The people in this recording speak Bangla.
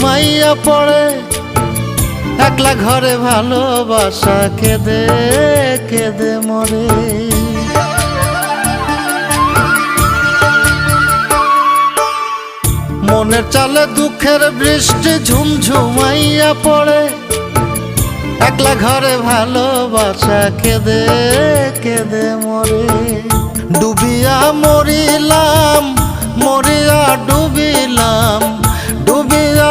মাইয়া পড়ে একলা ঘরে ভালোবাসা কেঁদে কেঁদে মরে। মনের চালে দুঃখের বৃষ্টি ঝুমঝুমাইয়া পড়ে একলা ঘরে ভালোবাসা কেঁদে কেঁদে মরে। ডুবিয়া মরিলাম মরিয়া ডুবিলাম, ডুবিয়া